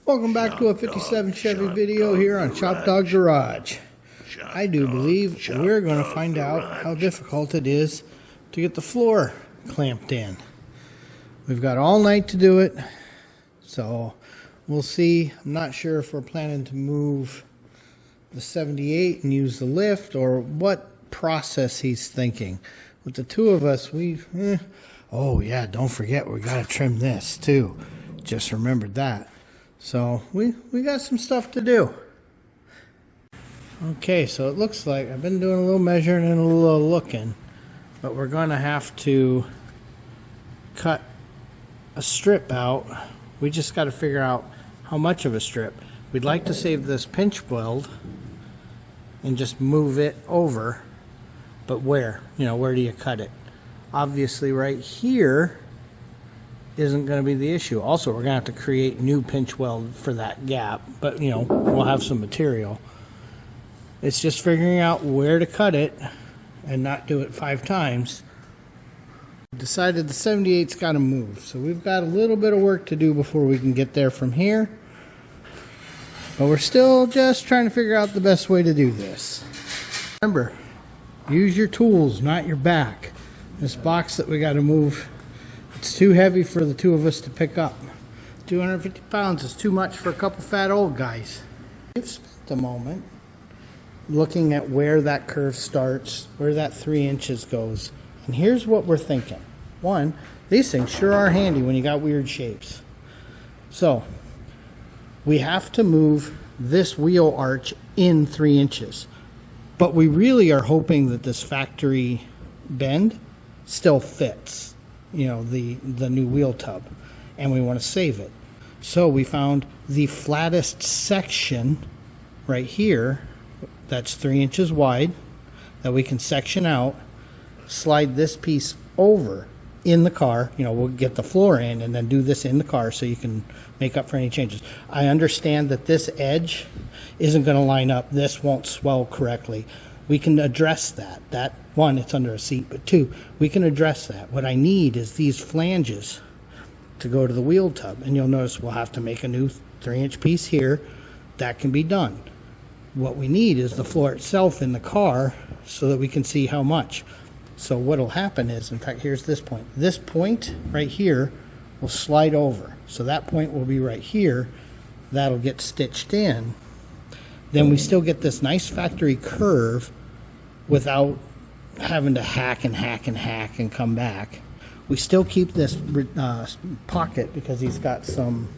Welcome back to a 57 Chevy video here on ShopDog-Garage. I do believe we're going to find out how difficult it is to get the floor clamped in. We've got all night to do it, so we'll see. I'm not sure if we're planning to move the 78 and use the lift or what process he's thinking. With the two of us, oh yeah, don't forget we got to trim this too. Just remembered that. So we got some stuff to do. Okay, so it looks like I've been doing a little measuring and a little looking, but we're going to have to cut a strip out. We just got to figure out how much of a strip. We'd like to save this pinch weld and just move it over, but where? Where do you cut it? Obviously right here isn't going to be the issue. Also, we're going to have to create new pinch weld for that gap, but we'll have some material. It's just figuring out where to cut it and not do it 5 times. Decided the 78's got to move, so we've got a little bit of work to do before we can get there from here, but we're still just trying to figure out the best way to do this. Remember, use your tools, not your back. This box that we got to move, it's too heavy for the two of us to pick up. 250 pounds is too much for a couple fat old guys. We've spent a moment looking at where that curve starts, where that 3 inches goes. And here's what we're thinking. One, these things sure are handy when you got weird shapes. So, we have to move this wheel arch in 3 inches. But we really are hoping that this factory bend still fits, the new wheel tub, and we want to save it. So we found the flattest section right here that's 3 inches wide that we can section out, slide this piece over in the car. We'll get the floor in and then do this in the car so you can make up for any changes. I understand that this edge isn't going to line up. This won't swell correctly. We can address that. One, it's under a seat, but two, we can address that. What I need is these flanges to go to the wheel tub, and you'll notice we'll have to make a new 3-inch piece here. That can be done. What we need is the floor itself in the car so that we can see how much. So what'll happen is, in fact, here's this point. This point right here will slide over. So that point will be right here. That'll get stitched in. Then we still get this nice factory curve without having to hack and come back. We still keep this pocket because he's got some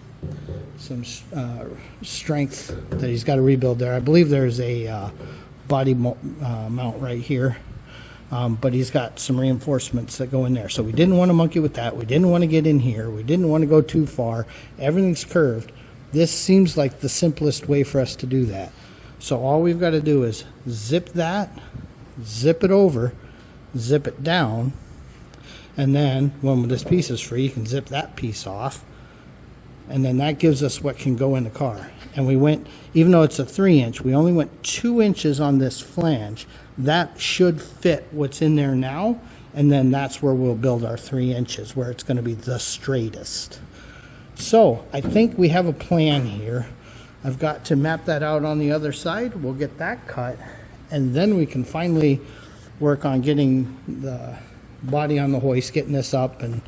strength that he's got to rebuild there. I believe there's a body mount right here, but he's got some reinforcements that go in there. So we didn't want to monkey with that. We didn't want to get in here. We didn't want to go too far. Everything's curved. This seems like the simplest way for us to do that. So all we've got to do is zip that, zip it over, zip it down, and then when this piece is free, you can zip that piece off, and then that gives us what can go in the car. And we went, even though it's a 3-inch, we only went 2 inches on this flange. That should fit what's in there now, and then that's where we'll build our 3 inches, where it's going to be the straightest. So I think we have a plan here. I've got to map that out on the other side. We'll get that cut, and then we can finally work on getting the body on the hoist, getting this up, and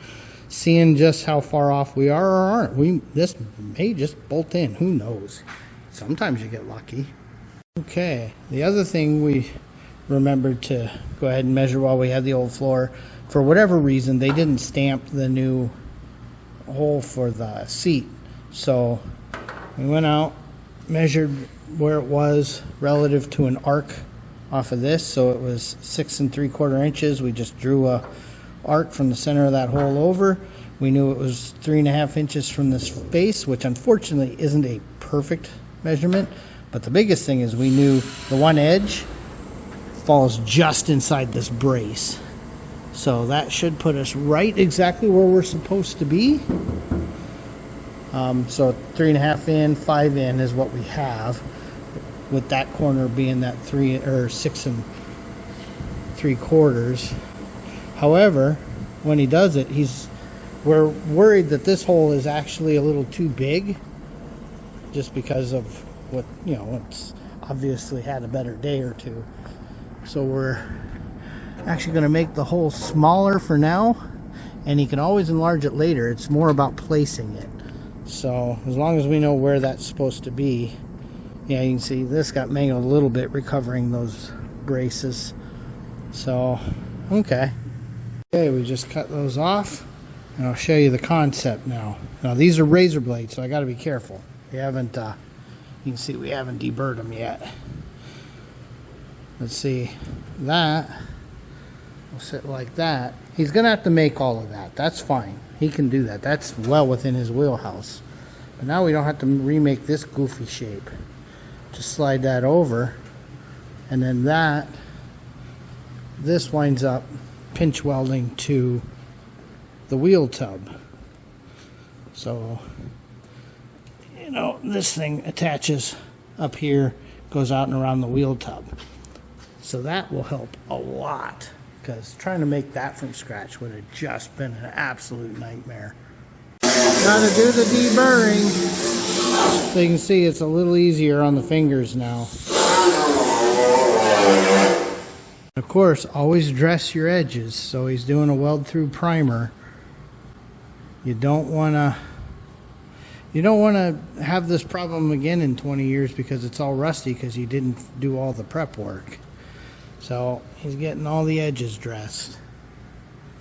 seeing just how far off we are or aren't. This may just bolt in. Who knows? Sometimes you get lucky. Okay, the other thing we remembered to go ahead and measure while we had the old floor. For whatever reason, they didn't stamp the new hole for the seat. So we went out, measured where it was relative to an arc off of this. So it was 6 3/4 inches. We just drew a arc from the center of that hole over. We knew it was 3.5 inches from this face, which unfortunately isn't a perfect measurement. But the biggest thing is we knew the one edge falls just inside this brace. So that should put us right exactly where we're supposed to be. So 3.5 in, 5 in is what we have, with that corner being that 6 3/4. However, when he does it, we're worried that this hole is actually a little too big just because of what, it's obviously had a better day or two. So we're actually going to make the hole smaller for now, and you can always enlarge it later. It's more about placing it. So as long as we know where that's supposed to be. Yeah, you can see this got mangled a little bit recovering those braces. So okay, we just cut those off, and I'll show you the concept now. Now these are razor blades, so I got to be careful. We haven't you can see we haven't deburred them yet. Let's see, that will sit like that. He's gonna have to make all of that. That's fine, he can do that. That's well within his wheelhouse. But now we don't have to remake this goofy shape. Just slide that over, and then this winds up pinch welding to the wheel tub. So this thing attaches up here, goes out and around the wheel tub. So that will help a lot, because trying to make that from scratch would have just been an absolute nightmare. Gotta do the deburring. So you can see it's a little easier on the fingers now. Of course, always dress your edges. So he's doing a weld through primer. You don't want to have this problem again in 20 years because it's all rusty because you didn't do all the prep work. So he's getting all the edges dressed.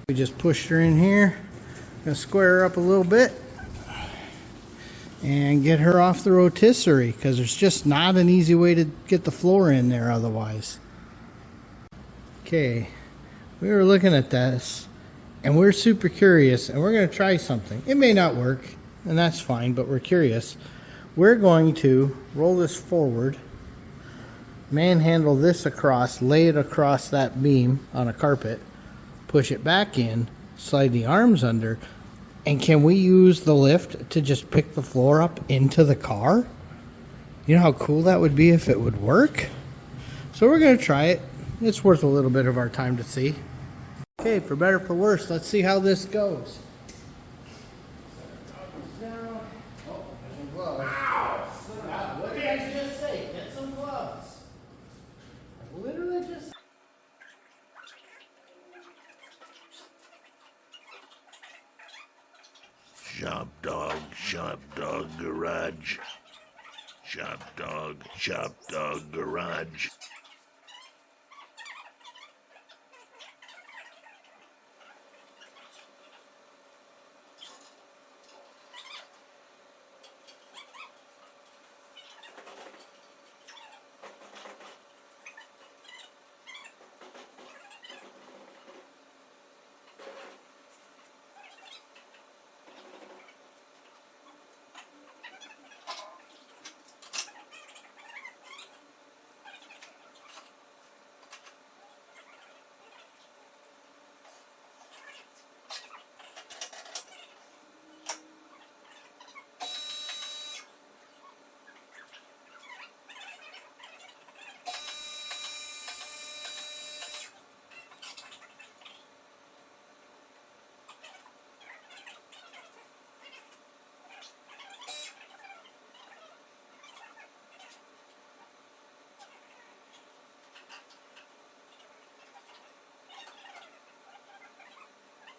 We just pushed her in here. Gonna square her up a little bit and get her off the rotisserie, because there's just not an easy way to get the floor in there otherwise. Okay, we were looking at this and we're super curious, and we're going to try something. It may not work, and that's fine, but we're curious. We're going to roll this forward, manhandle this across, lay it across that beam on a carpet, push it back in, slide the arms under, and can we use the lift to just pick the floor up into the car? You know how cool that would be if it would work? So we're going to try it. It's worth a little bit of our time to see. Okay, for better or for worse, let's see how this goes. What did I just say? Get some gloves. Literally just... ShopDog-Garage. ShopDog-Garage.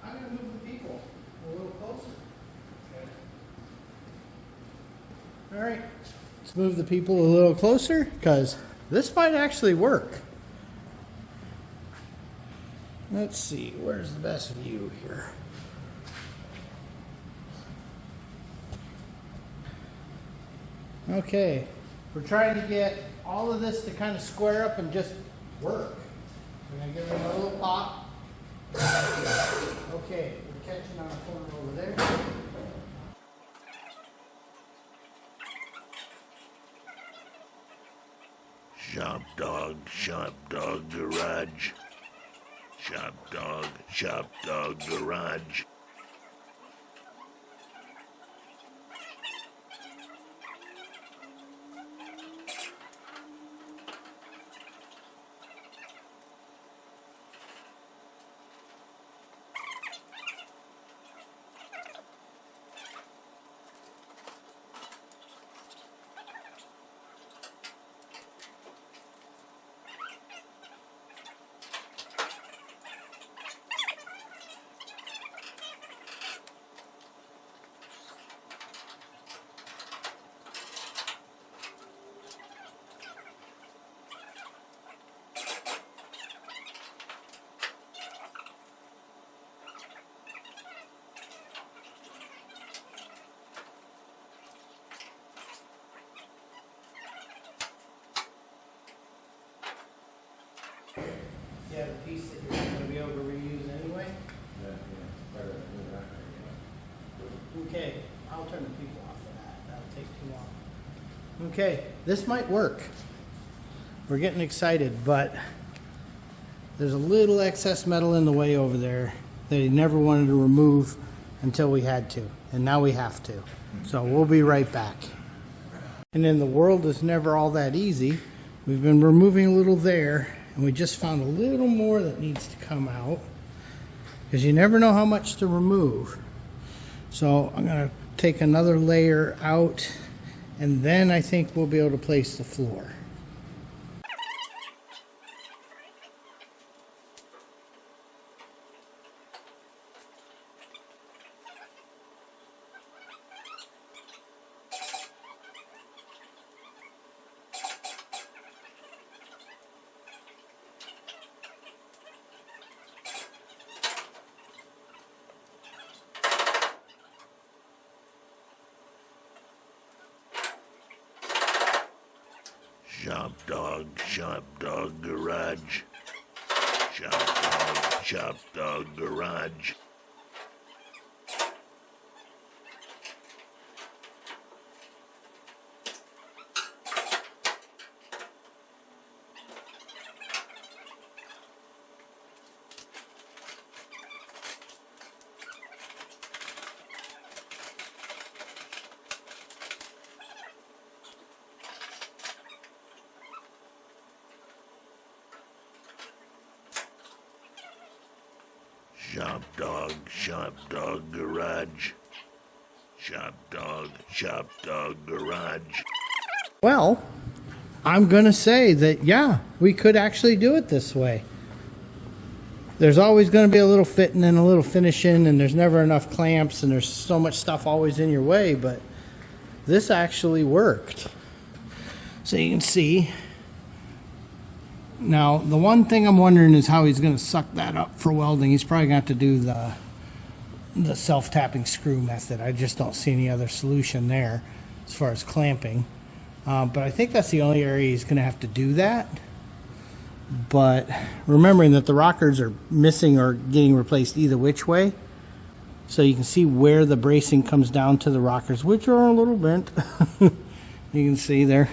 I'm going to move the people a little closer. Okay. All right, let's move the people a little closer, because this might actually work. Let's see, where's the best view here? Okay, we're trying to get all of this to kind of square up and just work. We're going to give it a little pop. Okay, we're catching on a corner over there. ShopDog-Garage. ShopDog-Garage. piece that you're going to be able to reuse anyway. Okay, I'll turn the people off of that. That'll take too long. Okay, this might work. We're getting excited, but there's a little excess metal in the way over there that he never wanted to remove until we had to, and now we have to. So we'll be right back. And then the world is never all that easy. We've been removing a little there, and we just found a little more that needs to come out, because you never know how much to remove. So I'm going to take another layer out, and then I think we'll be able to place the floor. ShopDog-Garage. ShopDog-Garage. ShopDog-Garage. ShopDog-Garage. Well, I'm going to say that, yeah, we could actually do it this way. There's always going to be a little fitting and a little finishing, and there's never enough clamps, and there's so much stuff always in your way, but this actually worked. So you can see. Now, the one thing I'm wondering is how he's going to suck that up for welding. He's probably going to have to do the self-tapping screw method. I just don't see any other solution there as far as clamping. But I think that's the only area he's going to have to do that. But remembering that the rockers are missing or getting replaced either which way. So you can see where the bracing comes down to the rockers, which are a little bent. You can see they're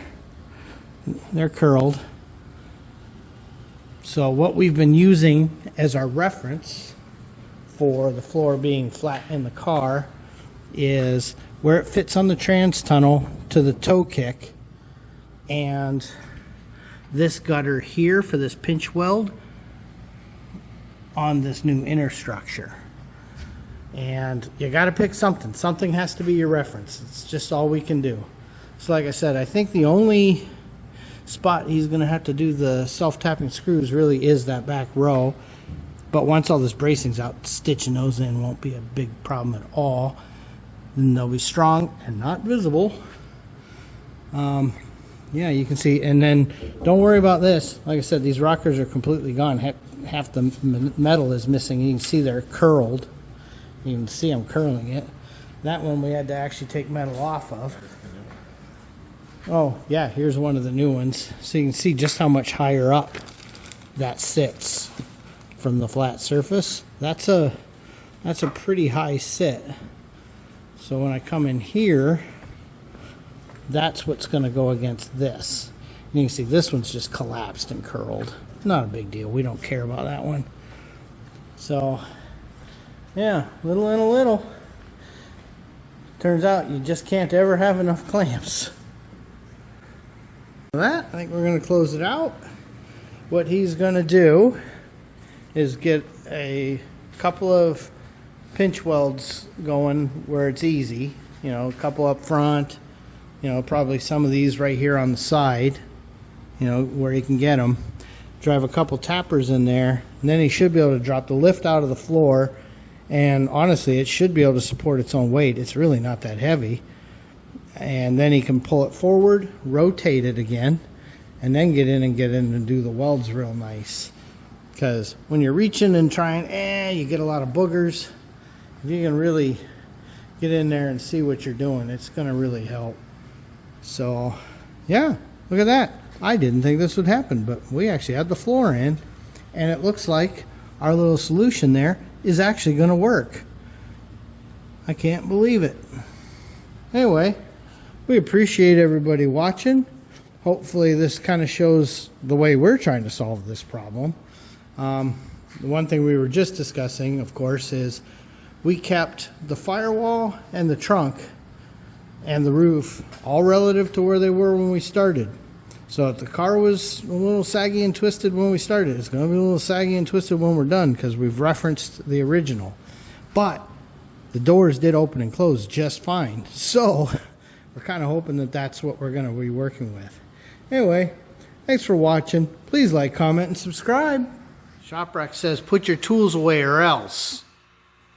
curled. So what we've been using as our reference for the floor being flat in the car is where it fits on the trans tunnel to the toe kick, and this gutter here for this pinch weld on this new inner structure. And you got to pick something. Something has to be your reference. It's just all we can do. So like I said, I think the only spot he's going to have to do the self-tapping screws really is that back row. But once all this bracing's out, stitching those in won't be a big problem at all. And they'll be strong and not visible. Yeah, you can see. And then don't worry about this. Like I said, these rockers are completely gone. Half the metal is missing. You can see they're curled. You can see I'm curling it. That one we had to actually take metal off of. Oh, yeah, here's one of the new ones. So you can see just how much higher up that sits from the flat surface. That's a pretty high sit. So when I come in here, that's what's going to go against this. You can see this one's just collapsed and curled. Not a big deal. We don't care about that one. So, yeah, little and a little. Turns out you just can't ever have enough clamps. That, I think we're going to close it out. What he's going to do is get a couple of pinch welds going where it's easy. You know, a couple up front. You know, probably some of these right here on the side. You know, where he can get them. Drive a couple tappers in there, and then he should be able to drop the lift out of the floor. And honestly, it should be able to support its own weight. It's really not that heavy. And then he can pull it forward, rotate it again, and then get in and do the welds real nice. Because when you're reaching and trying, you get a lot of boogers. If you can really get in there and see what you're doing, it's going to really help. So, yeah, look at that. I didn't think this would happen, but we actually had the floor in, and it looks like our little solution there is actually going to work. I can't believe it. Anyway, we appreciate everybody watching. Hopefully this kind of shows the way we're trying to solve this problem. The one thing we were just discussing, of course, is we kept the firewall and the trunk and the roof all relative to where they were when we started. So if the car was a little saggy and twisted when we started, it's going to be a little saggy and twisted when we're done because we've referenced the original. But the doors did open and close just fine. So we're kind of hoping that that's what we're going to be working with. Anyway, thanks for watching. Please like, comment, and subscribe. ShopRack says, put your tools away or else.